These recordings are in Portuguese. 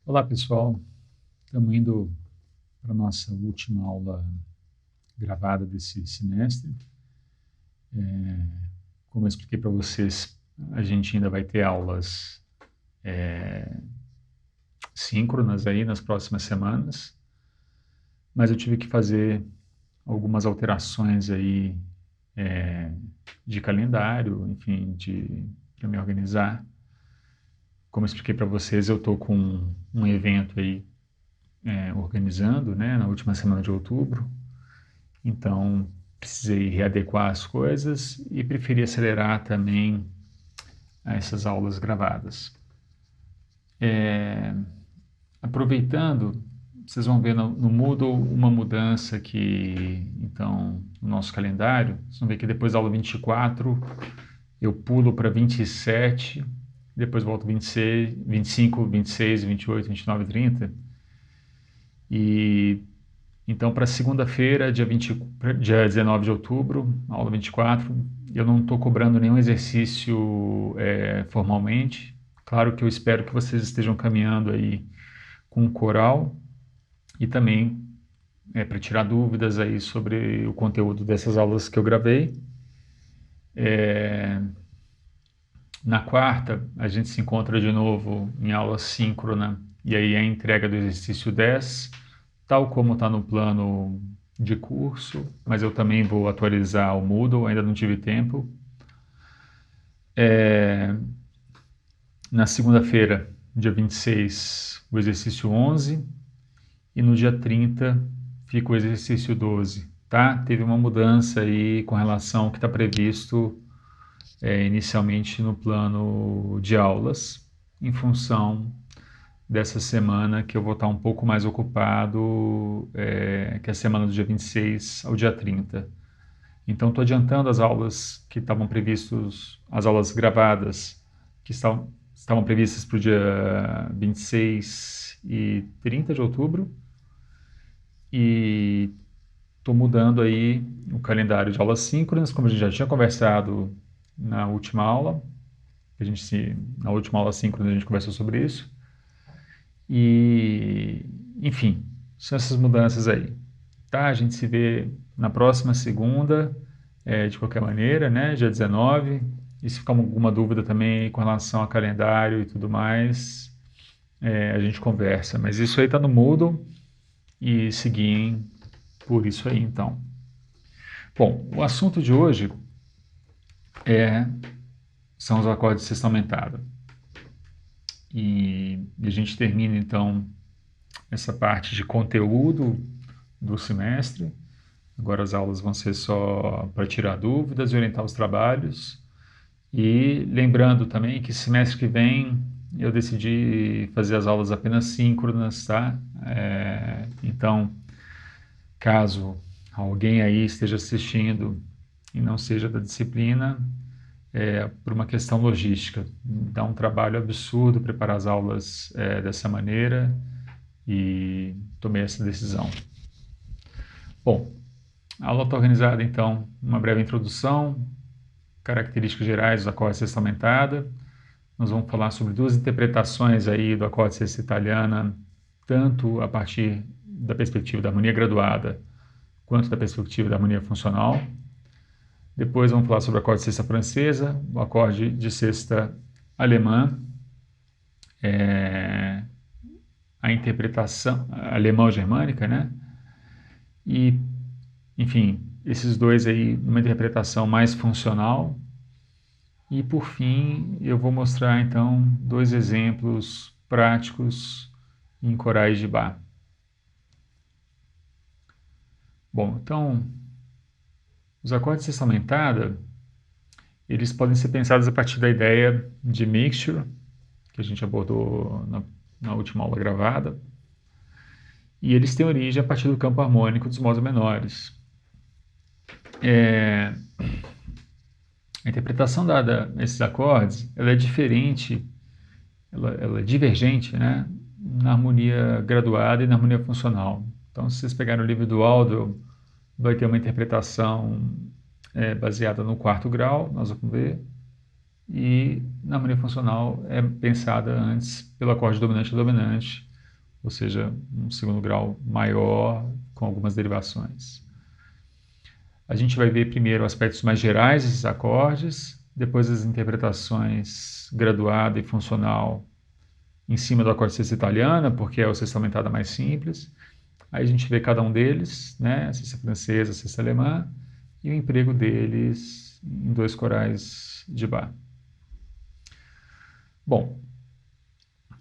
Olá, pessoal. Estamos indo para a nossa última aula gravada desse semestre. Como eu expliquei para vocês, a gente ainda vai ter aulas síncronas aí nas próximas semanas, mas eu tive que fazer algumas alterações aí de calendário, enfim, para me organizar. Como eu expliquei para vocês, eu estou com um evento aí organizando, né, na última semana de outubro. Então, precisei readequar as coisas e preferi acelerar também essas aulas gravadas. Aproveitando, vocês vão ver no Moodle uma mudança que, então, no nosso calendário, vocês vão ver que depois da aula 24, eu pulo para 27, depois volto 26, 25, 26, 28, 29, 30. E então, para segunda-feira, dia 19 de outubro, aula 24, eu não estou cobrando nenhum exercício formalmente. Claro que eu espero que vocês estejam caminhando aí com um coral e também para tirar dúvidas aí sobre o conteúdo dessas aulas que eu gravei. Na quarta, a gente se encontra de novo em aula síncrona e aí a entrega do exercício 10, tal como está no plano de curso, mas eu também vou atualizar o Moodle, ainda não tive tempo. Na segunda-feira, dia 26, o exercício 11, e no dia 30 fica o exercício 12, tá? Teve uma mudança aí com relação ao que está previsto inicialmente no plano de aulas, em função dessa semana que eu vou estar um pouco mais ocupado, que é a semana do dia 26 ao dia 30. Então, estou adiantando as aulas que estavam previstas, as aulas gravadas, que estavam previstas para o dia 26 e 30 de outubro, e estou mudando aí o calendário de aulas síncronas, como a gente já tinha conversado na última aula. Na última aula síncrona a gente conversou sobre isso. E, enfim, são essas mudanças aí. Tá? A gente se vê na próxima segunda, de qualquer maneira, né? Dia 19. E se ficar alguma dúvida também com relação ao calendário e tudo mais, a gente conversa. Mas isso aí está no Moodle e seguir por isso aí, então. Bom, o assunto de hoje são os acordes de sexta aumentada. E a gente termina, então, essa parte de conteúdo do semestre. Agora as aulas vão ser só para tirar dúvidas e orientar os trabalhos. E lembrando também que semestre que vem eu decidi fazer as aulas apenas síncronas, tá? Então, caso alguém aí esteja assistindo e não seja da disciplina, por uma questão logística. Dá um trabalho absurdo preparar as aulas dessa maneira e tomei essa decisão. Bom, a aula está organizada, então, uma breve introdução, características gerais do acorde sexta aumentada. Nós vamos falar sobre duas interpretações aí do acorde sexta italiana, tanto a partir da perspectiva da harmonia graduada, quanto da perspectiva da harmonia funcional. Depois vamos falar sobre o acorde de sexta francesa, o acorde de sexta alemã, a interpretação alemão-germânica, né? E, enfim, esses dois aí numa interpretação mais funcional. E, por fim, eu vou mostrar, então, dois exemplos práticos em corais de Bach. Bom, então, os acordes de sexta aumentada, eles podem ser pensados a partir da ideia de mixture, que a gente abordou na última aula gravada, e eles têm origem a partir do campo harmônico dos modos menores. A interpretação dada a esses acordes, ela é diferente, ela é divergente, né, na harmonia graduada e na harmonia funcional. Então, se vocês pegarem o livro do Aldwell, vai ter uma interpretação baseada no quarto grau, nós vamos ver, e na harmonia funcional é pensada antes pelo acorde dominante e dominante, ou seja, um segundo grau maior com algumas derivações. A gente vai ver primeiro aspectos mais gerais desses acordes, depois as interpretações graduada e funcional em cima do acorde sexta italiana, porque é o sexta aumentada mais simples. Aí a gente vê cada um deles, né? A sexta francesa, a sexta alemã, e o emprego deles em dois corais de Bach. Bom,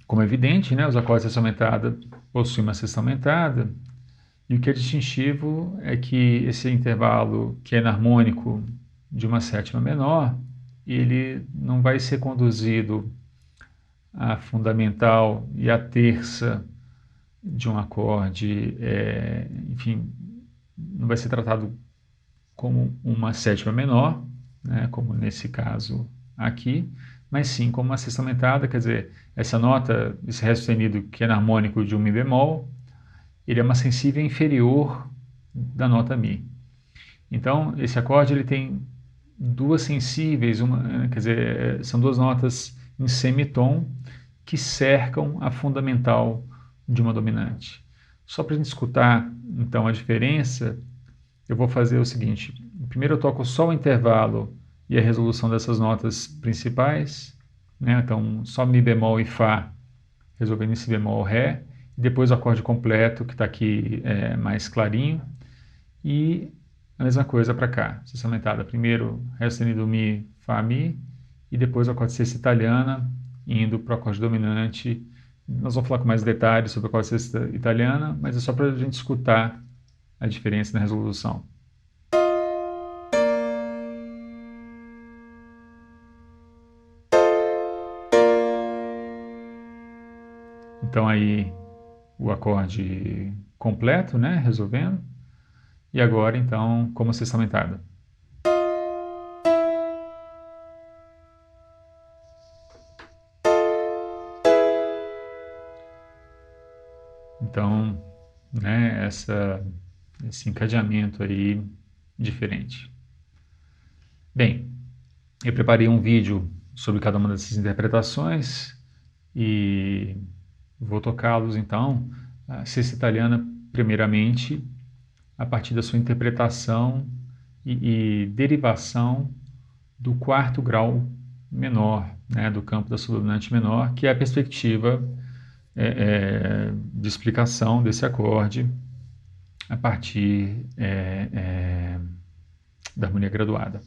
como é evidente, né, os acordes de sexta aumentada possuem uma sexta aumentada, e o que é distintivo é que esse intervalo que é enarmônico de uma sétima menor, ele não vai ser conduzido à fundamental e à terça de um acorde, enfim, não vai ser tratado como uma sétima menor, né, como nesse caso aqui, mas sim como uma sexta aumentada, quer dizer, essa nota, esse ré sustenido que é enarmônico de um mi bemol, ele é uma sensível inferior da nota mi. Então, esse acorde ele tem duas sensíveis, quer dizer, são duas notas em semitom que cercam a fundamental de uma dominante. Só para a gente escutar, então, a diferença, eu vou fazer o seguinte. Primeiro eu toco só o intervalo e a resolução dessas notas principais, né? Então, só Mi bemol e Fá, resolvendo em Si bemol, Ré, e depois o acorde completo, que está aqui mais clarinho, e a mesma coisa para cá, sexta aumentada. Primeiro, Ré sustenido Mi, Fá, Mi, e depois o acorde sexta italiana, indo para o acorde dominante. Nós vamos falar com mais detalhes sobre o acorde sexta italiana, mas é só para a gente escutar a diferença na resolução. Então aí o acorde completo, né, resolvendo. E agora então como sexta aumentada. Então, né, esse encadeamento aí diferente. Bem, eu preparei um vídeo sobre cada uma dessas interpretações e vou tocá-los então, a sexta italiana primeiramente, a partir da sua interpretação e derivação do quarto grau menor, né, do campo da subdominante menor, que é a perspectiva de explicação desse acorde a partir da harmonia graduada.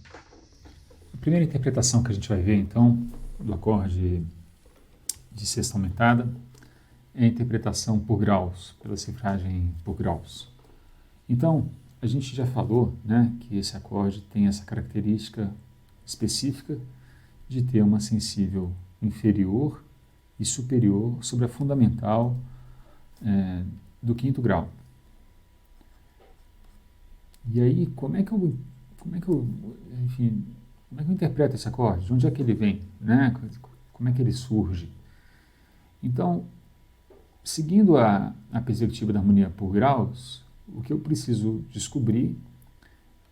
A primeira interpretação que a gente vai ver, então, do acorde de sexta aumentada é a interpretação por graus, pela cifragem por graus. Então, a gente já falou, né, que esse acorde tem essa característica específica de ter uma sensível inferior e superior sobre a fundamental do quinto grau. E aí, como é que eu interpreto esse acorde? De onde é que ele vem, né? Como é que ele surge? Então, seguindo a perspectiva da harmonia por graus, o que eu preciso descobrir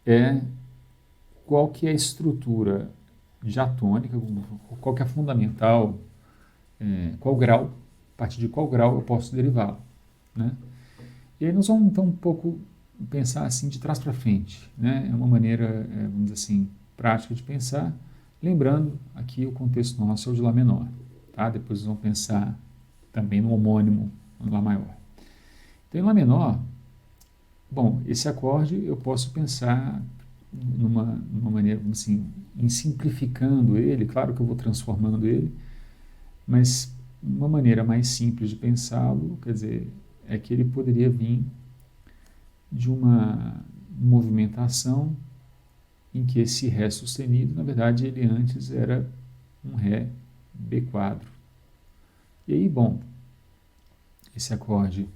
é qual que é a estrutura diatônica, qual que é a fundamental, qual grau, a partir de qual grau eu posso derivá-lo, né? E aí nós vamos então um pouco pensar assim de trás para frente, né? É uma maneira, vamos dizer assim, prática de pensar, lembrando aqui o contexto nosso é o de Lá menor, tá? Depois nós vamos pensar também no homônimo, no Lá maior. Então em Lá menor, bom, esse acorde eu posso pensar numa maneira, assim, em simplificando ele, claro que eu vou transformando ele, mas uma maneira mais simples de pensá-lo, quer dizer, é que ele poderia vir de uma movimentação em que esse Ré sustenido, na verdade, ele antes era um Ré B quadro. E aí, bom, esse acorde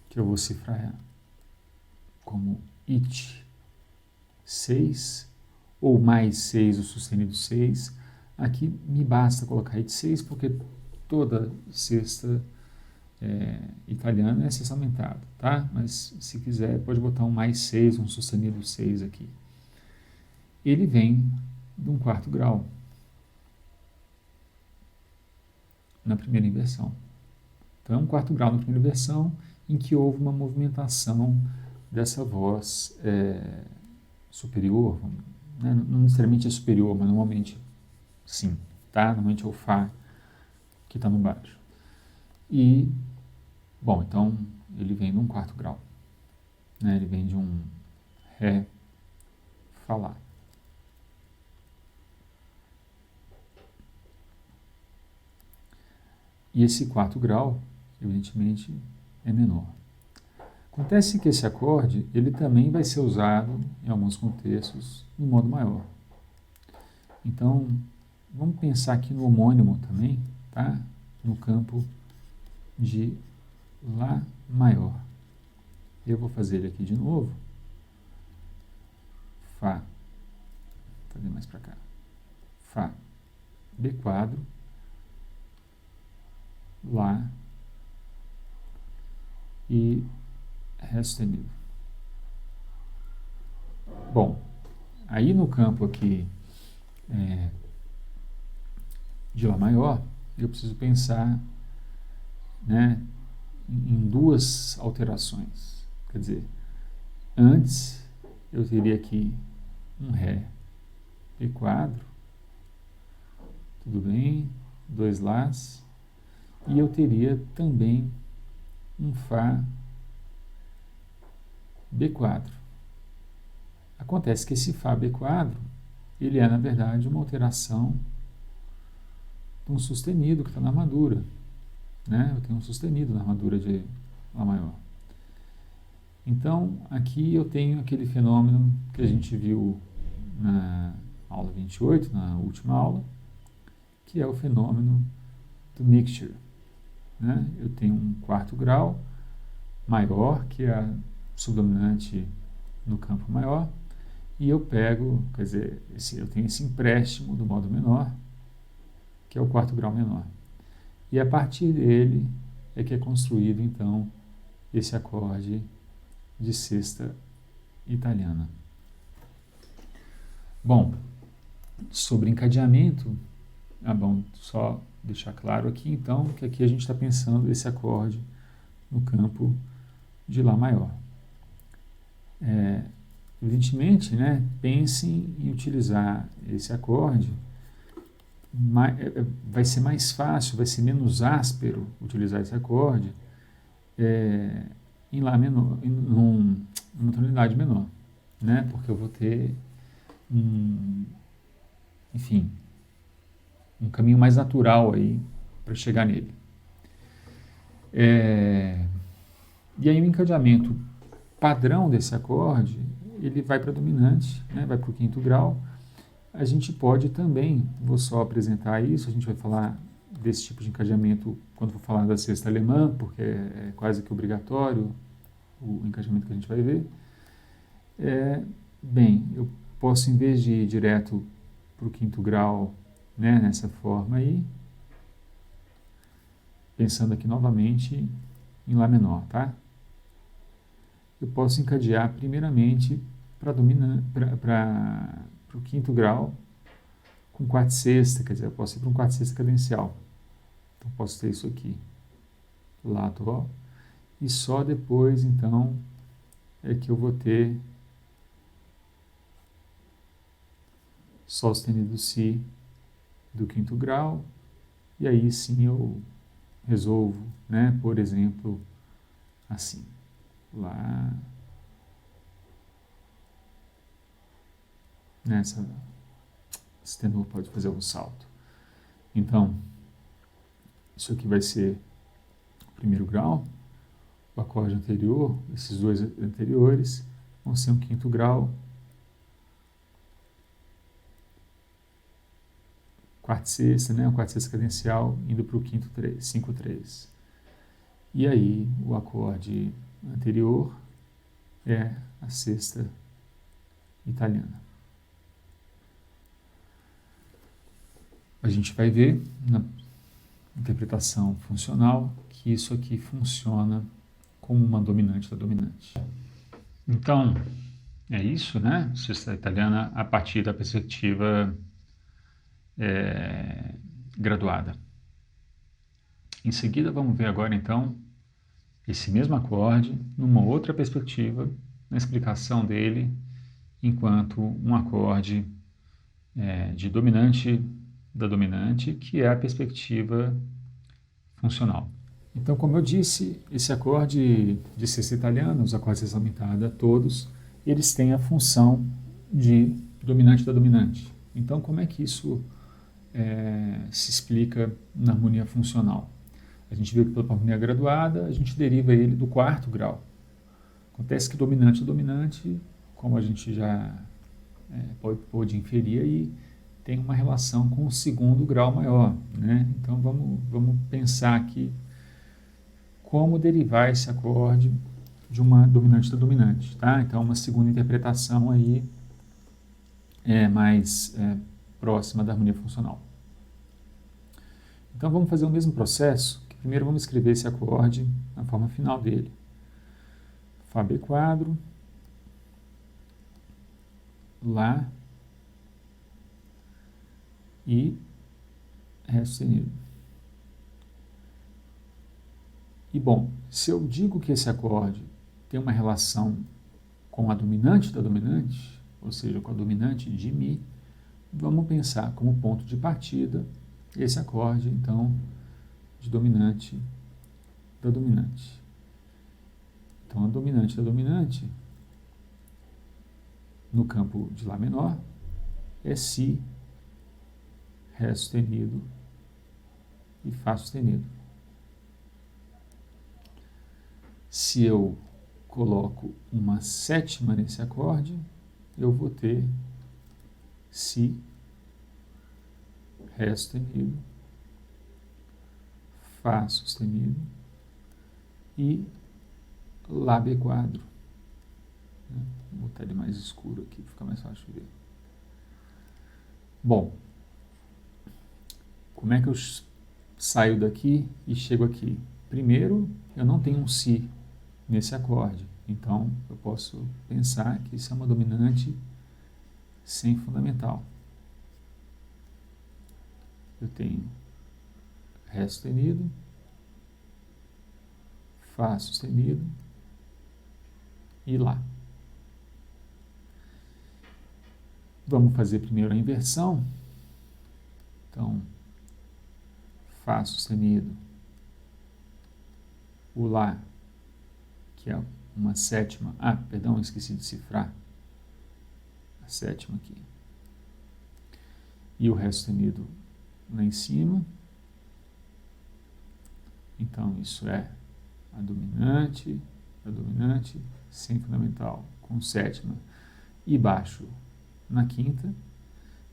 que eu vou cifrar como It 6, ou mais 6, o sustenido 6, aqui me basta colocar It 6, porque toda sexta italiana é sexta aumentada, tá? Mas se quiser pode botar um mais 6, um sustenido 6 aqui. Ele vem de um quarto grau na primeira inversão, Então é um quarto grau na primeira versão em que houve uma movimentação dessa voz superior, né? Não necessariamente é superior, mas normalmente sim, tá? Normalmente é o Fá que está no baixo. E, bom, então ele vem de um quarto grau, né? Ele vem de um Ré Fá. E esse quarto grau, evidentemente, é menor. Acontece que esse acorde, ele também vai ser usado, em alguns contextos, no modo maior. Então, vamos pensar aqui no homônimo também, tá? No campo de Lá maior. Eu vou fazer ele aqui de novo. Fá. Vou fazer mais para cá. Fá. B quadro. Lá. E Ré sustenido. Bom, aí no campo aqui de Lá maior, eu preciso pensar, né, em duas alterações. Quer dizer, antes eu teria aqui um Ré B quadro, tudo bem, dois Lás, e eu teria também um Fá B quadro. Acontece que esse Fá B quadro, ele é na verdade uma alteração de um sustenido que está na armadura, né? Eu tenho um sustenido na armadura de Lá maior. Então, aqui eu tenho aquele fenômeno que a gente viu na aula 28, na última aula, que é o fenômeno do mixture, né? Eu tenho um quarto grau maior, que é a subdominante no campo maior, e eu pego, quer dizer, eu tenho esse empréstimo do modo menor, que é o quarto grau menor. E a partir dele é que é construído, então, esse acorde de sexta italiana. Bom, sobre encadeamento, bom, só deixar claro aqui, então, que aqui a gente está pensando esse acorde no campo de Lá maior. Evidentemente, né, pensem em utilizar esse acorde, vai ser mais fácil, vai ser menos áspero utilizar esse acorde em Lá menor, numa tonalidade menor, né, porque eu vou ter enfim, um caminho mais natural aí para chegar nele. E aí o encadeamento padrão desse acorde, ele vai para dominante, né, vai para o quinto grau. A gente pode também, vou só apresentar isso, a gente vai falar desse tipo de encadeamento quando for falar da sexta alemã, porque é quase que obrigatório o encadeamento que a gente vai ver. Bem, eu posso, em vez de ir direto para o quinto grau, né, nessa forma aí, pensando aqui novamente em Lá menor, tá? Eu posso encadear primeiramente para o quinto grau com quarta e sexta, quer dizer, eu posso ir para um quarta e sexta cadencial. Então, posso ter isso aqui, Lá, Dó, e só depois, então, é que eu vou ter Sol sustenido Si do quinto grau, e aí sim eu resolvo, né, por exemplo, assim, Lá, nessa, esse tenor pode fazer um salto. Então, isso aqui vai ser o primeiro grau, o acorde anterior, esses dois anteriores, vão ser um quinto grau, quarta e sexta, né, um quarta e sexta cadencial, indo para o quinto 5/3. E aí o acorde anterior é a sexta italiana. A gente vai ver na interpretação funcional que isso aqui funciona como uma dominante da dominante. Então, é isso, né? Sexta italiana a partir da perspectiva graduada. Em seguida, vamos ver agora, então, esse mesmo acorde numa outra perspectiva, na explicação dele enquanto um acorde de dominante da dominante, que é a perspectiva funcional. Então, como eu disse, esse acorde de sexta italiana, os acordes de sexta aumentada, todos, eles têm a função de dominante da dominante. Então, como é que isso se explica na harmonia funcional? A gente vê que pela harmonia graduada, a gente deriva ele do quarto grau. Acontece que dominante da dominante, como a gente já pode inferir aí, tem uma relação com o segundo grau maior, né? Então vamos pensar aqui como derivar esse acorde de uma dominante da dominante, tá? Então uma segunda interpretação aí mais próxima da harmonia funcional. Então vamos fazer o mesmo processo, que primeiro vamos escrever esse acorde na forma final dele. Fá B quadro, Lá e Ré sustenido. E bom, se eu digo que esse acorde tem uma relação com a dominante da dominante, ou seja, com a dominante de Mi, vamos pensar como ponto de partida esse acorde, então, de dominante da dominante. Então, a dominante da dominante, no campo de Lá menor, é Si, Ré sustenido e Fá sustenido. Se eu coloco uma sétima nesse acorde, eu vou ter Si, Ré sustenido, Fá sustenido e Lá B quadro. Vou botar ele mais escuro aqui para ficar mais fácil de ver. Bom, como é que eu saio daqui e chego aqui? Primeiro, eu não tenho um Si nesse acorde, então eu posso pensar que isso é uma dominante sem fundamental. Eu tenho Ré sustenido, Fá sustenido e Lá. Vamos fazer primeiro a inversão. Então, Fá sustenido, o Lá, que é uma sétima. Perdão, esqueci de cifrar a sétima aqui. E o Ré sustenido lá em cima. Então, isso é a dominante sem fundamental, com sétima e baixo na quinta.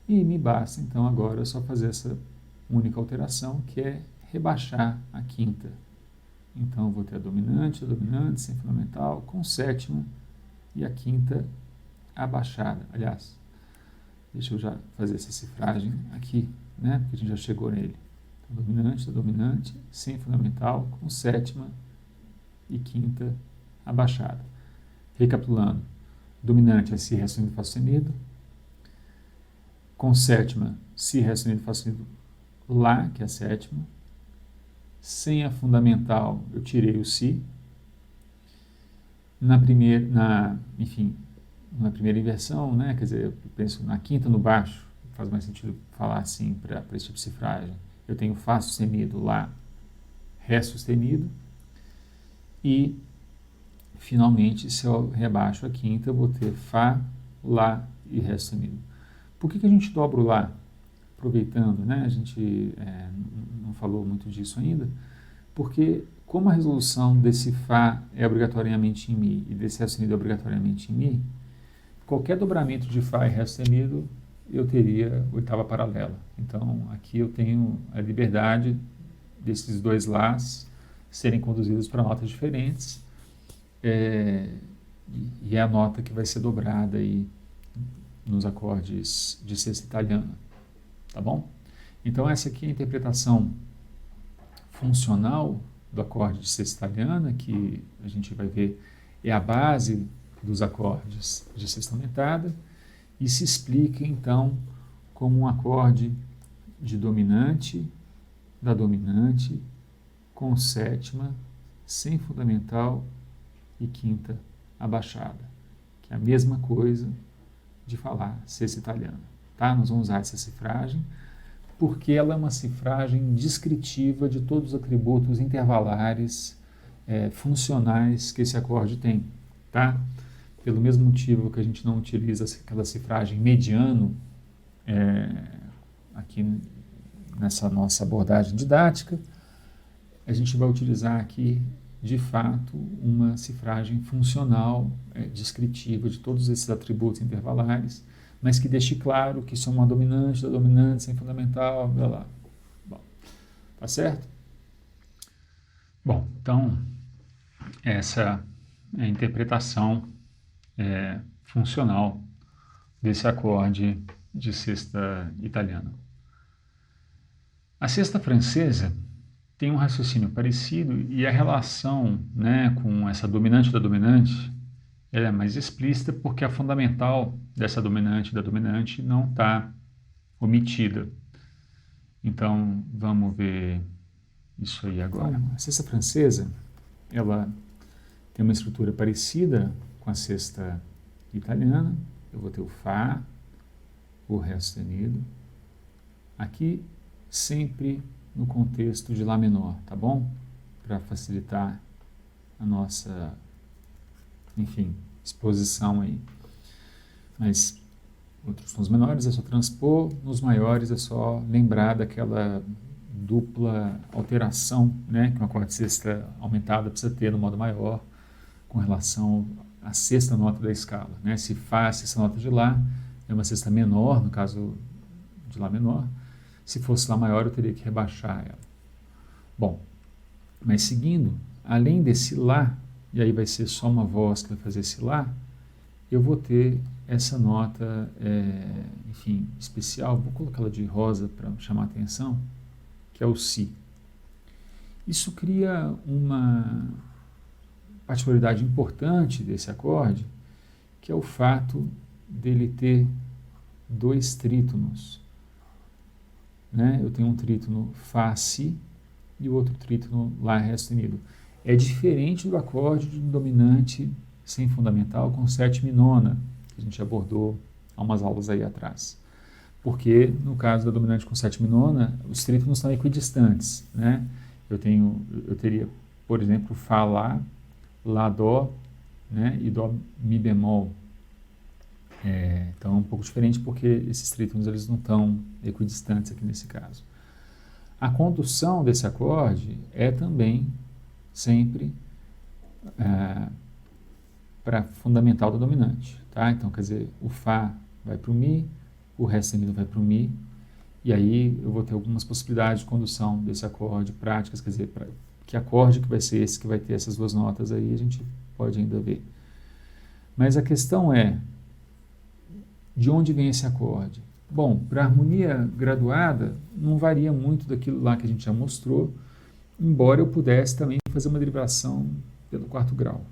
E me basta, então, agora só fazer essa única alteração, que é rebaixar a quinta. Então, vou ter a dominante sem fundamental, com sétima e a quinta abaixada. Aliás, deixa eu já fazer essa cifragem aqui, né? Porque a gente já chegou nele. Então, dominante sem fundamental, com sétima e quinta abaixada. Recapitulando, dominante é Si, Ré sustenido, Fá sustenido. Com sétima, Si, Ré sustenido, Fá sustenido, Lá, que é a sétima. Sem a fundamental, eu tirei o Si. Na primeira inversão, né, quer dizer, eu penso na quinta no baixo, faz mais sentido falar assim para esse tipo de cifragem. Eu tenho Fá sustenido, Lá, Ré sustenido. E, finalmente, se eu rebaixo a quinta, eu vou ter Fá, Lá e Ré sustenido. Por que a gente dobra o Lá? Aproveitando, né? A gente não falou muito disso ainda, porque como a resolução desse Fá é obrigatoriamente em Mi e desse Ré sustenido é obrigatoriamente em Mi, qualquer dobramento de Fá e Ré sustenido eu teria oitava paralela. Então aqui eu tenho a liberdade desses dois Lás serem conduzidos para notas diferentes, e é a nota que vai ser dobrada aí nos acordes de sexta italiana, tá bom? Então essa aqui é a interpretação funcional do acorde de sexta italiana, que a gente vai ver é a base dos acordes de sexta aumentada, e se explica então como um acorde de dominante da dominante com sétima, sem fundamental e quinta abaixada, que é a mesma coisa de falar sexta italiana. Tá? Nós vamos usar essa cifragem porque ela é uma cifragem descritiva de todos os atributos intervalares funcionais que esse acorde tem. Tá? Pelo mesmo motivo que a gente não utiliza aquela cifragem mediano aqui nessa nossa abordagem didática, a gente vai utilizar aqui, de fato, uma cifragem funcional, descritiva de todos esses atributos intervalares, mas que deixe claro que isso é uma dominante da dominante, sem fundamental, blá blá. Bom, tá certo? Bom, então, essa é a interpretação funcional desse acorde de sexta italiana. A sexta francesa tem um raciocínio parecido e a relação, né, com essa dominante da dominante ela é mais explícita porque a fundamental dessa dominante da dominante não está omitida. Então, vamos ver isso aí agora. Então, a sexta francesa, ela tem uma estrutura parecida com a sexta italiana. Eu vou ter o Fá, o Ré sustenido. Aqui, sempre no contexto de Lá menor, tá bom? Para facilitar a nossa, enfim, exposição aí. Mas outros sons menores é só transpor, nos maiores é só lembrar daquela dupla alteração, né, que uma acorde sexta aumentada precisa ter no modo maior com relação à sexta nota da escala, né? Se Fá, a sexta nota de Lá, é uma sexta menor, no caso de Lá menor. Se fosse Lá maior, eu teria que rebaixar ela. Bom, mas seguindo, além desse Lá, e aí vai ser só uma voz que vai fazer esse Lá, eu vou ter essa nota, enfim, especial, vou colocar ela de rosa para chamar a atenção, que é o Si. Isso cria uma particularidade importante desse acorde, que é o fato dele ter dois trítonos. Né? Eu tenho um trítono Fá, Si e o outro trítono Lá, Ré sustenido. É diferente do acorde de um dominante sem fundamental com sétima e nona, que a gente abordou há umas aulas aí atrás. Porque, no caso da dominante com sétima e nona, os trítonos estão equidistantes. Né? Eu teria, por exemplo, Fá, Lá, Lá, Dó, né? E Dó, Mi bemol. Então é um pouco diferente porque esses trítonos eles não estão equidistantes aqui nesse caso. A condução desse acorde é também sempre para fundamental da dominante. Tá? Então, quer dizer, o Fá vai para o Mi, o Ré sustenido vai para o Mi, e aí eu vou ter algumas possibilidades de condução desse acorde, práticas, quer dizer, que acorde que vai ser esse que vai ter essas duas notas aí, a gente pode ainda ver. Mas a questão é, de onde vem esse acorde? Bom, para a harmonia graduada, não varia muito daquilo lá que a gente já mostrou, embora eu pudesse também fazer uma derivação pelo quarto grau.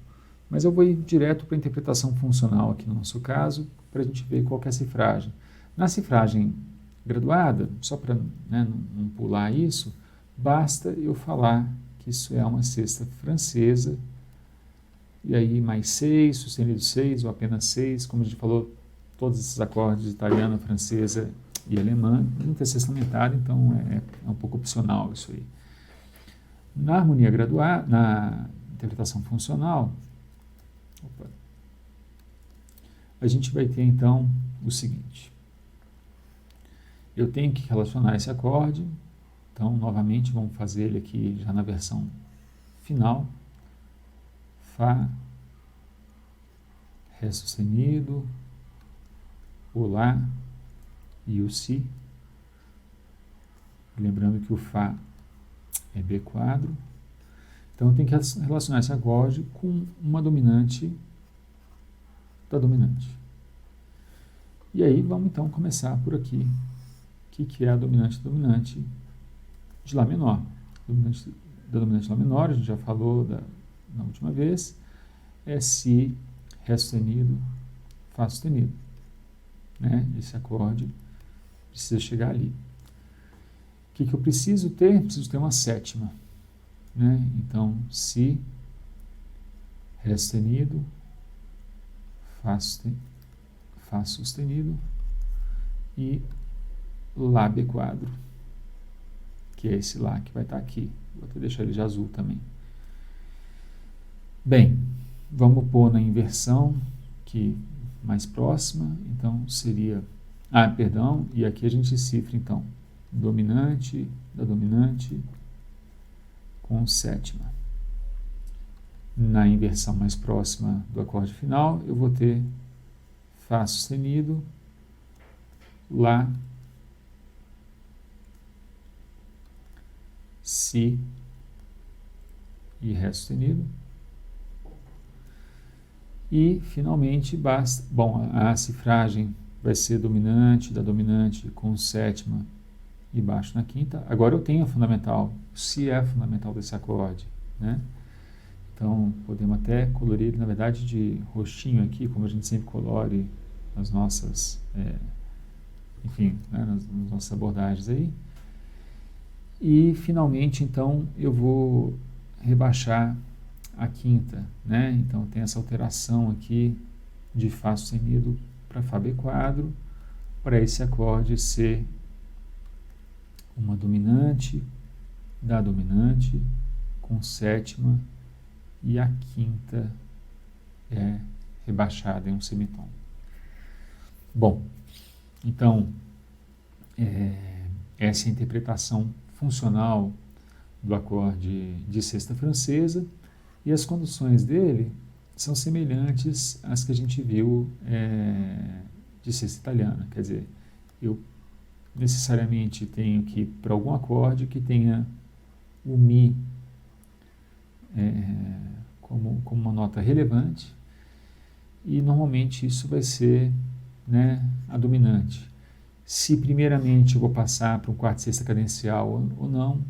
Mas eu vou ir direto para a interpretação funcional aqui no nosso caso, para a gente ver qual que é a cifragem. Na cifragem graduada, só para não pular isso, basta eu falar que isso é uma sexta francesa, e aí mais 6, sustenido 6 ou apenas 6, como a gente falou, todos esses acordes italiana, francesa e alemã, não tem sexta aumentada, então é um pouco opcional isso aí. Na harmonia graduada, na interpretação funcional, a gente vai ter então o seguinte. Eu tenho que relacionar esse acorde, então novamente vamos fazer ele aqui já na versão final. Fá, Ré sustenido, o Lá e o Si. Lembrando que o Fá é B quadro. Então eu tenho que relacionar esse acorde com uma dominante da dominante. E aí vamos então começar por aqui. O que é a dominante de Lá menor? Dominante da dominante de Lá menor, a gente já falou na última vez, é Si, Ré sustenido, Fá sustenido. Né? Esse acorde precisa chegar ali. O que eu preciso ter? Preciso ter uma sétima. né? Então, Si, Ré sustenido, Fá sustenido e Lá B quadro, que é esse Lá que vai estar aqui. Vou até deixar ele de azul também. Bem, vamos pôr na inversão que mais próxima, então seria... perdão, e aqui a gente cifra então dominante da dominante com sétima. Na inversão mais próxima do acorde final, eu vou ter Fá sustenido, Lá, Si e Ré sustenido. E, finalmente, basta... Bom, a cifragem vai ser dominante da dominante com sétima e baixo na quinta. Agora eu tenho a fundamental, o Si é a fundamental desse acorde, né? Então, podemos até colorir ele, na verdade, de roxinho aqui, como a gente sempre colore nas nossas, enfim, né, nas nossas abordagens aí. E, finalmente, então, eu vou rebaixar a quinta, né? Então, tem essa alteração aqui de Fá sustenido para Fá B quadro, para esse acorde ser uma dominante da dominante com sétima e a quinta é rebaixada em um semitom. Bom, então, essa é a interpretação funcional do acorde de sexta francesa, e as conduções dele são semelhantes às que a gente viu de sexta italiana. Quer dizer, eu necessariamente tenho que, para algum acorde, que tenha o Mi como uma nota relevante, e normalmente isso vai ser, né, a dominante. Se primeiramente eu vou passar para um quarto de sexta cadencial ou não,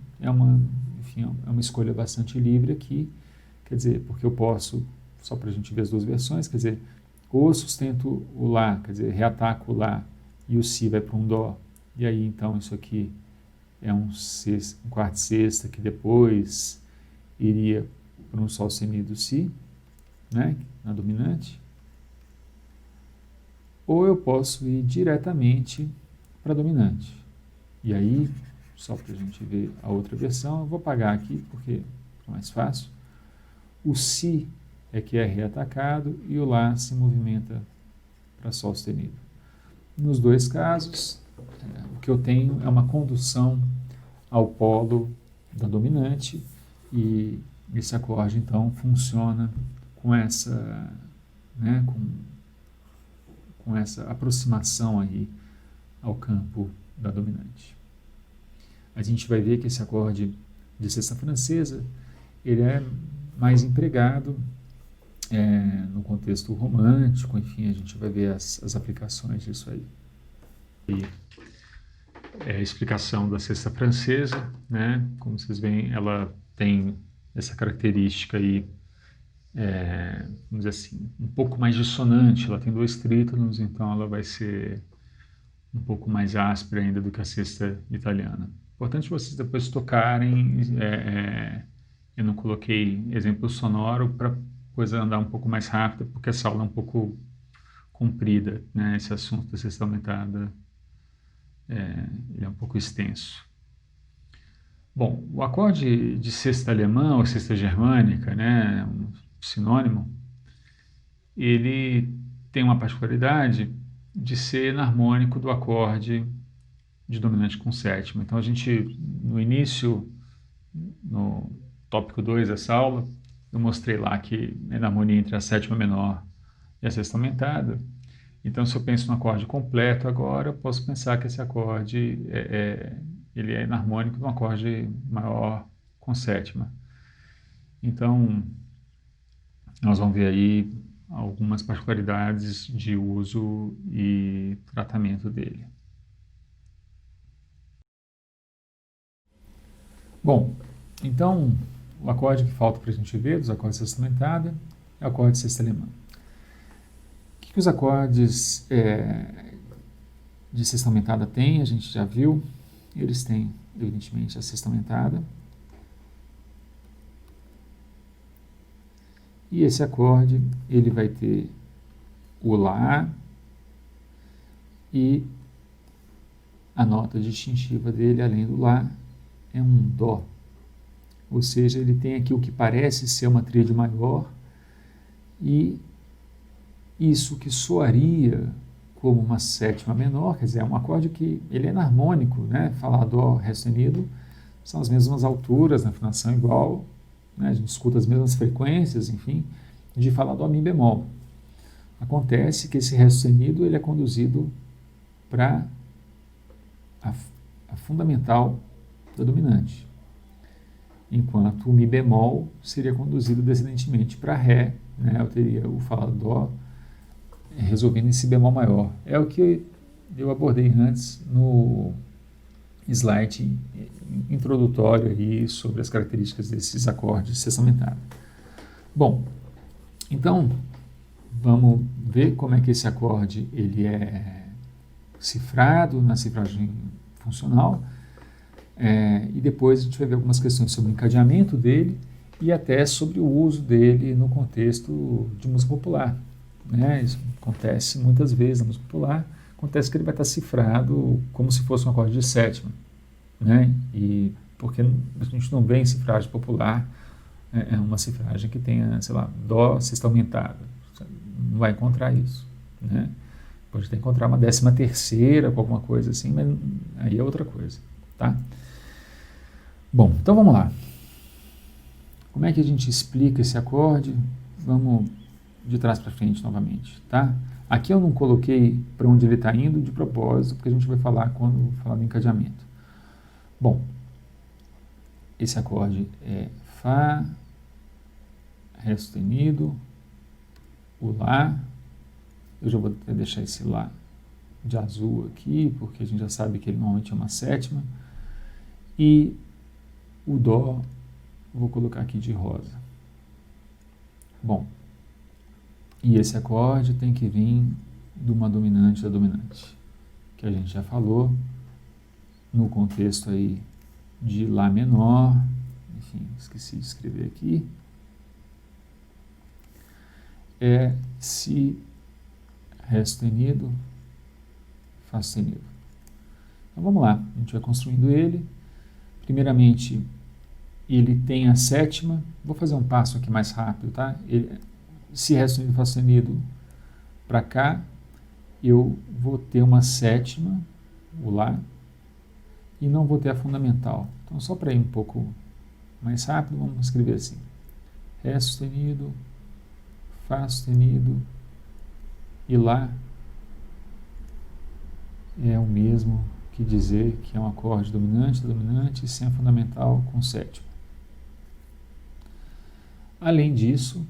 enfim, é uma escolha bastante livre aqui, quer dizer, porque eu posso, só para a gente ver as duas versões, quer dizer, ou eu sustento o Lá, quer dizer, reataco o Lá, e o Si vai para um Dó, e aí então isso aqui é um quarto de sexta que depois iria para um Sol sustenido Si, né, na dominante. Ou eu posso ir diretamente para a dominante. E aí, só para a gente ver a outra versão, eu vou apagar aqui porque é mais fácil. O Si é que é reatacado e o Lá se movimenta para Sol sustenido. Nos dois casos, o que eu tenho é uma condução ao polo da dominante, e esse acorde então funciona com essa, né, com essa aproximação aí ao campo da dominante. A gente vai ver que esse acorde de sexta francesa ele é mais empregado no contexto romântico, enfim, a gente vai ver as aplicações disso aí. E a explicação da sexta francesa, né? Como vocês veem, ela tem essa característica aí, vamos dizer assim, um pouco mais dissonante. Ela tem dois trítonos, então ela vai ser um pouco mais áspera ainda do que a sexta italiana. Importante vocês depois tocarem. Eu não coloquei exemplo sonoro para coisa andar um pouco mais rápida, porque essa aula é um pouco comprida, né? Esse assunto da sexta aumentada ele é um pouco extenso. Bom, o acorde de sexta alemã ou sexta germânica, né, um sinônimo, ele tem uma particularidade de ser enarmônico do acorde de dominante com sétima. Então, a gente, no início, no tópico 2 dessa aula, eu mostrei lá que é na harmonia entre a sétima menor e a sexta aumentada. Então, se eu penso no acorde completo agora, eu posso pensar que esse acorde ele é enarmônico de um acorde maior com sétima. Então, nós vamos ver aí algumas particularidades de uso e tratamento dele. Bom, então, o acorde que falta para a gente ver, dos acordes de sexta aumentada, é o acorde de sexta alemã. O que os acordes de sexta aumentada têm? A gente já viu. Eles têm, evidentemente, a sexta aumentada. E esse acorde, ele vai ter o Lá e a nota distintiva dele, além do Lá, é um Dó. Ou seja, ele tem aqui o que parece ser uma tríade maior e isso que soaria como uma sétima menor, quer dizer, é um acorde que ele é enarmônico, né? Falar Dó, Ré sustenido, são as mesmas alturas, na afinação igual, né? A gente escuta as mesmas frequências, enfim, de Falar Dó, Mi bemol. Acontece que esse Ré sustenido ele é conduzido para a fundamental da dominante, enquanto o Mi bemol seria conduzido descendentemente para Ré, né? Eu teria o Falar Dó resolvendo esse bemol maior. É o que eu abordei antes no slide introdutório aí sobre as características desses acordes sextamentados. Bom, então vamos ver como é que esse acorde ele é cifrado na cifragem funcional, e depois a gente vai ver algumas questões sobre o encadeamento dele e até sobre o uso dele no contexto de música popular. Né? Isso acontece muitas vezes na música popular, acontece que ele vai estar cifrado como se fosse um acorde de sétima, né? E porque a gente não vê em cifragem popular uma cifragem que tenha, sei lá, Dó sexta aumentada, não vai encontrar isso, né? Pode até encontrar uma 13ª com alguma coisa assim, mas aí é outra coisa, tá? Bom, então vamos lá. Como é que a gente explica esse acorde? Vamos de trás para frente novamente, tá? Aqui eu não coloquei para onde ele está indo de propósito, porque a gente vai falar quando falar do encadeamento. Bom, esse acorde é Fá, Ré sustenido, o Lá. Eu já vou até deixar esse Lá de azul aqui, porque a gente já sabe que ele normalmente é uma sétima. E o Dó, vou colocar aqui de rosa. Bom, e esse acorde tem que vir de uma dominante da dominante, que a gente já falou no contexto aí de Lá menor, enfim, esqueci de escrever aqui, é Si, Ré sustenido, Fá sustenido. Então vamos lá, a gente vai construindo ele. Primeiramente, ele tem a sétima, vou fazer um passo aqui mais rápido, tá? Si, Ré sustenido, Fá sustenido para cá, eu vou ter uma sétima, o Lá, e não vou ter a fundamental. Então, só para ir um pouco mais rápido, vamos escrever assim: Ré sustenido, Fá sustenido e Lá é o mesmo que dizer que é um acorde dominante, sem a fundamental com sétima. Além disso,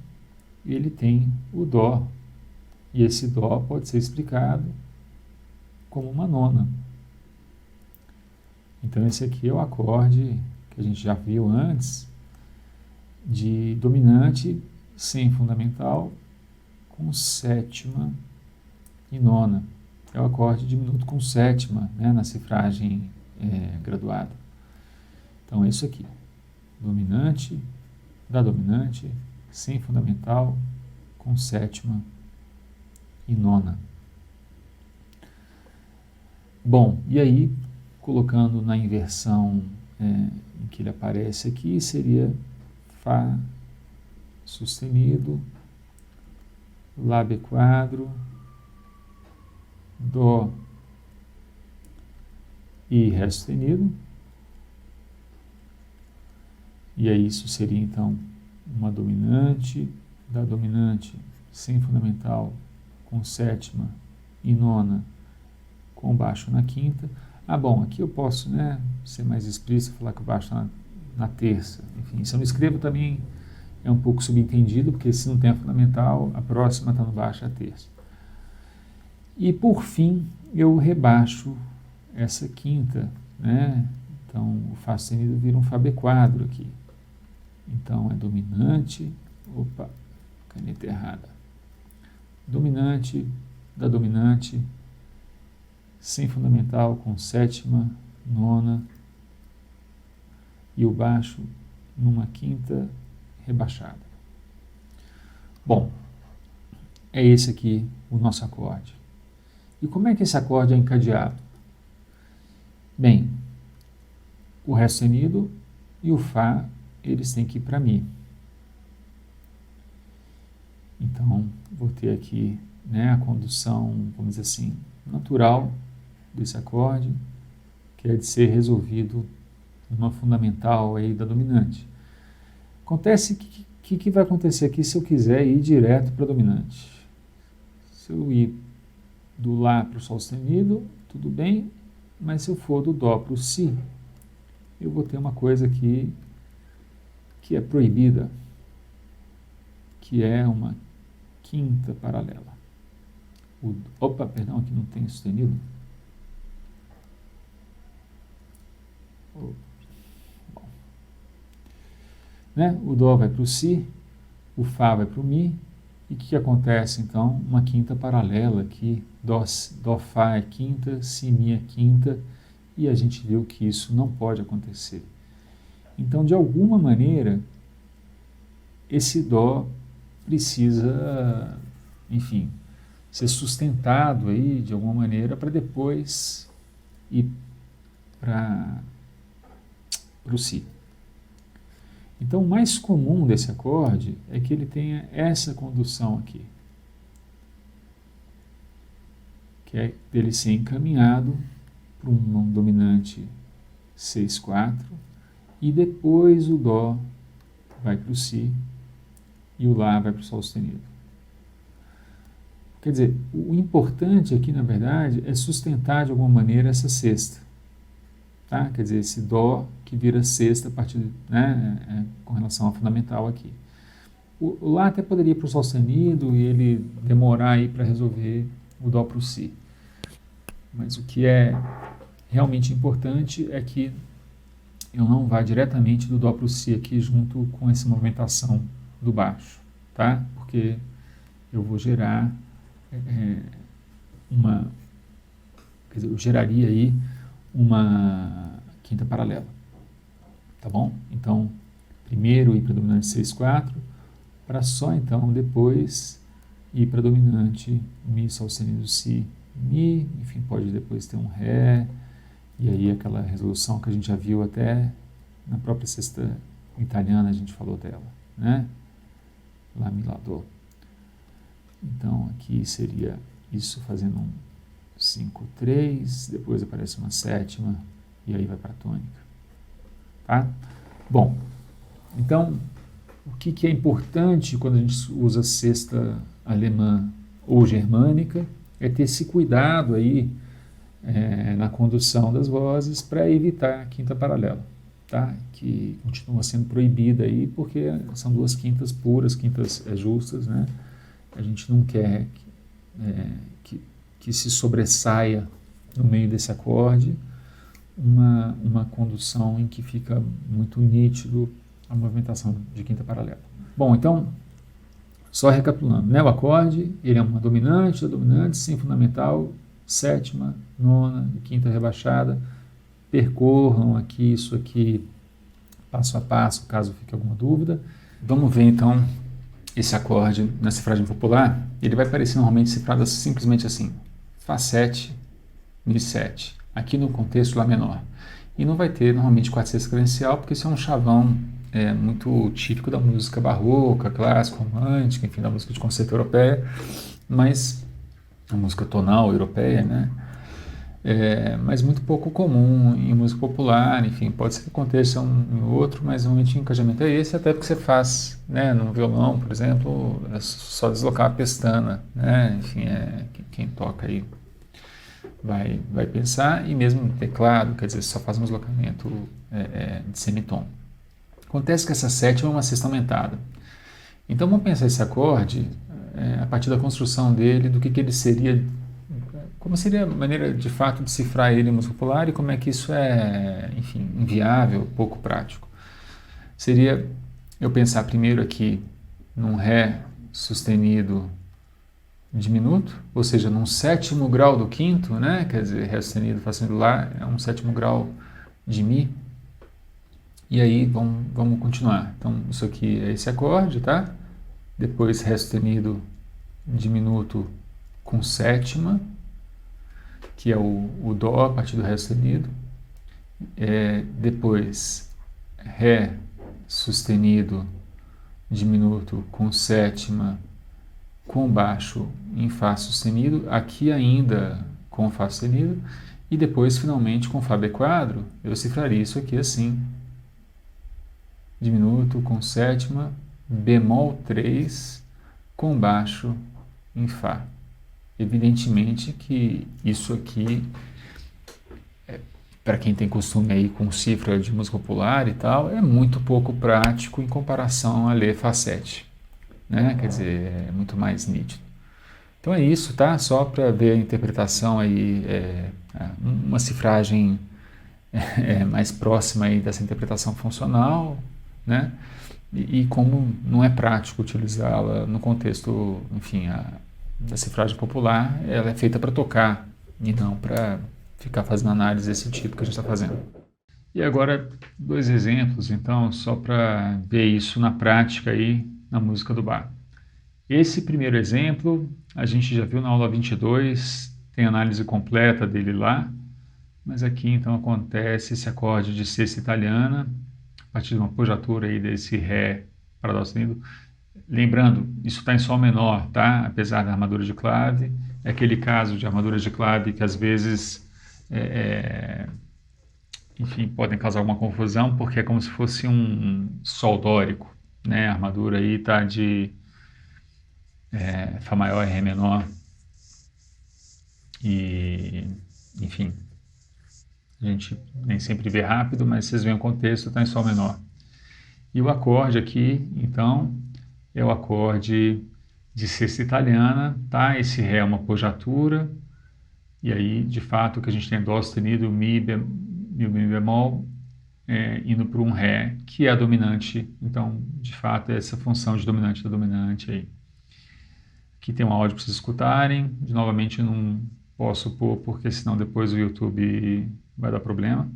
ele tem o Dó, e esse Dó pode ser explicado como uma nona. Então esse aqui é o acorde que a gente já viu antes, de dominante sem fundamental com sétima e nona. É o acorde diminuto com sétima, né, na cifragem graduada. Então é isso aqui, dominante da dominante sem fundamental com sétima e nona. Bom, e aí colocando na inversão em que ele aparece aqui, seria Fá sustenido, Lá B quadro, Dó e Ré sustenido. E aí isso seria então uma dominante da dominante sem fundamental com sétima e nona com baixo na quinta. Bom, aqui eu posso, né, ser mais explícito, falar que o baixo está na terça. Enfim, se eu não escrevo também é um pouco subentendido, porque se não tem a fundamental, a próxima está no baixo, a terça. E por fim, eu rebaixo essa quinta, né? Então o Fá sustenido vira um Fá B quadro aqui. Então é dominante, caneta errada. Dominante da dominante sem fundamental com sétima, nona e o baixo numa quinta rebaixada. Bom, é esse aqui o nosso acorde. E como é que esse acorde é encadeado? Bem, o Ré sustenido e o Fá, eles têm que ir para Mi. Então, vou ter aqui, né, a condução, vamos dizer assim, natural desse acorde, que é de ser resolvido numa fundamental aí da dominante. Acontece que vai acontecer aqui se eu quiser ir direto para a dominante? Se eu ir do Lá para o Sol sustenido, tudo bem, mas se eu for do Dó para o Si, eu vou ter uma coisa aqui que é proibida, que é uma quinta paralela. Opa, perdão, aqui não tem sustenido. Bom, né? O Dó vai para o Si, o Fá vai para o Mi, e o que acontece então? Uma quinta paralela aqui, Dó, Fá é quinta, Si, Mi é quinta, e a gente viu que isso não pode acontecer. Então, de alguma maneira, esse Dó precisa, enfim, ser sustentado aí de alguma maneira para depois ir para o Si. Então, o mais comum desse acorde é que ele tenha essa condução aqui, que é dele ser encaminhado para um dominante 6/4 e depois o Dó vai para o Si e o Lá vai para o Sol sustenido. Quer dizer, o importante aqui, na verdade, é sustentar de alguma maneira essa sexta. Tá? Quer dizer, esse Dó que vira sexta a partir, né, com relação ao fundamental aqui. O Lá até poderia ir para o Sol sustenido e ele demorar aí para resolver o Dó para o Si. Mas o que é realmente importante é que eu não vá diretamente do Dó para o Si aqui junto com essa movimentação do baixo, tá? Porque eu vou gerar quer dizer, eu geraria aí uma quinta paralela, tá bom? Então, primeiro ir para a dominante 6/4, para só então depois ir para a dominante Mi, Sol sustenido, Si, Mi, enfim, pode depois ter um Ré, e aí aquela resolução que a gente já viu até na própria sexta italiana, a gente falou dela, né? Lá, Mi, Lá, Dó. Então, aqui seria isso fazendo um 5/3, depois aparece uma sétima, e aí vai para a tônica. Tá? Bom, então, o que é importante quando a gente usa sexta alemã ou germânica é ter esse cuidado aí na condução das vozes para evitar a quinta paralela, tá? Que continua sendo proibida aí porque são duas quintas puras, quintas justas, né? A gente não quer que se sobressaia no meio desse acorde uma condução em que fica muito nítido a movimentação de quinta paralela. Bom, então, só recapitulando, né? O acorde, ele é uma dominante, sem fundamental, sétima, nona e quinta rebaixada. Percorram aqui isso aqui passo a passo, caso fique alguma dúvida. Vamos ver então esse acorde na cifragem popular. Ele vai aparecer normalmente cifrado simplesmente assim: Fá7, Mi7, aqui no contexto Lá menor. E não vai ter normalmente quarta sexta cadencial, porque isso é um chavão muito típico da música barroca, clássica, romântica, enfim, da música de conceito europeia, mas a música tonal europeia, né? Mas muito pouco comum em música popular, enfim, pode ser que aconteça um em outro, mas normalmente o encajamento é esse, até porque você faz, né, no violão, por exemplo, é só deslocar a pestana, né, enfim, quem toca aí vai pensar, e mesmo no teclado, quer dizer, só faz um deslocamento de semitom. Acontece que essa sétima é uma sexta aumentada. Então vamos pensar esse acorde a partir da construção dele, do que ele seria, como seria a maneira de fato de cifrar ele em música popular e como é que isso é, enfim, inviável, pouco prático. Seria eu pensar primeiro aqui num Ré sustenido diminuto, ou seja, num sétimo grau do quinto, né? Quer dizer, Ré sustenido, Fá sustenido, Lá é um sétimo grau de Mi. E aí vamos continuar. Então isso aqui é esse acorde, tá? depois Ré sustenido diminuto com sétima, que é o Dó a partir do Ré sustenido, depois Ré sustenido diminuto com sétima com baixo em Fá sustenido, aqui ainda com Fá sustenido, e depois finalmente com Fá B quadro, eu cifraria isso aqui assim, diminuto com sétima, bemol 3 com baixo em Fá. Evidentemente que isso aqui, para quem tem costume aí com cifra de música popular e tal, é muito pouco prático em comparação a ler Fá 7, né? Quer dizer, é muito mais nítido. Então é isso, tá? Só para ver a interpretação aí, uma cifragem mais próxima aí dessa interpretação funcional, né? E como não é prático utilizá-la no contexto, enfim, da cifragem popular, ela é feita para tocar e não para ficar fazendo análise desse tipo que a gente está fazendo. E agora, 2 exemplos, então, só para ver isso na prática aí na música do Bach. Esse primeiro exemplo, a gente já viu na aula 22, tem análise completa dele lá, mas aqui então acontece esse acorde de sexta italiana, a partir de uma apogiatura aí desse Ré para Dó sustenido. Lembrando, isso está em Sol menor, tá? Apesar da armadura de clave, é aquele caso de armadura de clave que às vezes, enfim, podem causar alguma confusão, porque é como se fosse um Sol dórico, né? A armadura aí está de Fá maior e Ré menor, e, enfim, a gente nem sempre vê rápido, mas vocês veem o contexto, está em Sol menor. E o acorde aqui, então, é o acorde de sexta italiana, tá? Esse Ré é uma apogiatura, e aí, de fato, o que a gente tem é Dó sustenido, Mi bemol, indo para um Ré, que é a dominante. Então, de fato, é essa função de dominante da dominante aí. Aqui tem um áudio para vocês escutarem. Novamente, não posso pôr, porque senão depois o YouTube vai dar problema.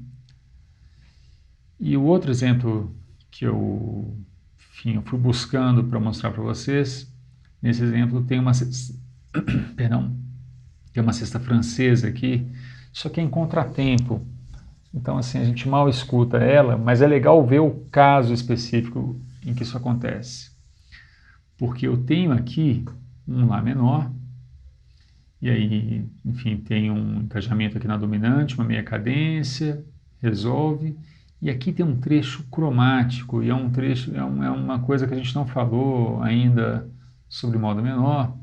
E o outro exemplo que eu fui buscando para mostrar para vocês, nesse exemplo tem uma perdão, tem uma cesta francesa aqui, só que é em contratempo. Então, assim, a gente mal escuta ela, mas é legal ver o caso específico em que isso acontece. Porque eu tenho aqui um Lá menor, e aí, enfim, tem um encaixamento aqui na dominante, uma meia cadência, resolve, e aqui tem um trecho cromático, e é um trecho, é uma coisa que a gente não falou ainda sobre modo menor,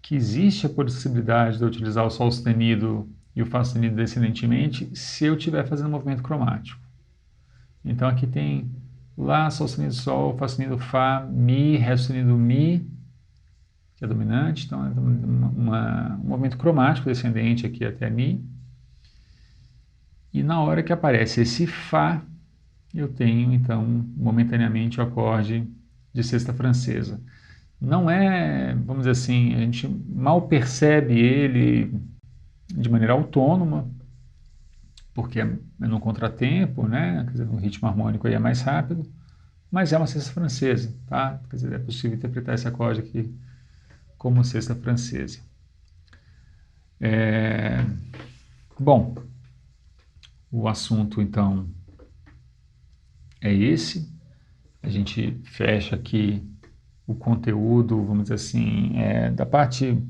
que existe a possibilidade de eu utilizar o Sol sustenido e o Fá sustenido descendentemente se eu estiver fazendo um movimento cromático. Então aqui tem Lá, Sol sustenido, Sol, Fá sustenido, Fá, Mi, Ré sustenido, Mi, que é dominante, então é um movimento cromático descendente aqui até Mi. E na hora que aparece esse Fá, eu tenho então momentaneamente o acorde de sexta francesa. Não é, vamos dizer assim, a gente mal percebe ele de maneira autônoma, porque é no contratempo, né? Quer dizer, no ritmo harmônico aí é mais rápido, mas é uma sexta francesa, tá? Quer dizer, é possível interpretar esse acorde aqui como sexta francesa. Bom, o assunto então é esse. A gente fecha aqui o conteúdo, vamos dizer assim, da parte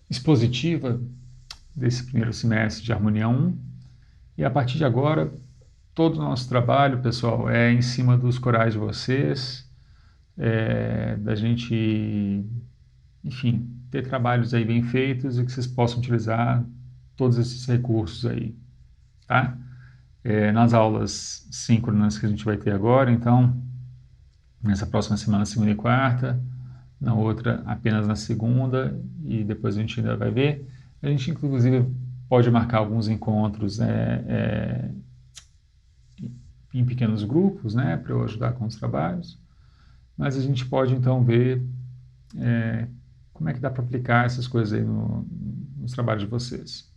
expositiva desse primeiro semestre de Harmonia 1. E a partir de agora, todo o nosso trabalho, pessoal, é em cima dos corais de vocês, da gente, enfim, ter trabalhos aí bem feitos e que vocês possam utilizar todos esses recursos aí, tá? Nas aulas síncronas que a gente vai ter agora, então, nessa próxima semana, segunda e quarta, na outra apenas na segunda, e depois a gente ainda vai ver. A gente, inclusive, pode marcar alguns encontros em pequenos grupos, né, para eu ajudar com os trabalhos, mas a gente pode então ver como é que dá para aplicar essas coisas aí nos trabalhos de vocês.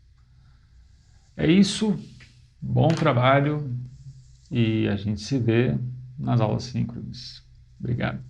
É isso, bom trabalho e a gente se vê nas aulas síncronas. Obrigado.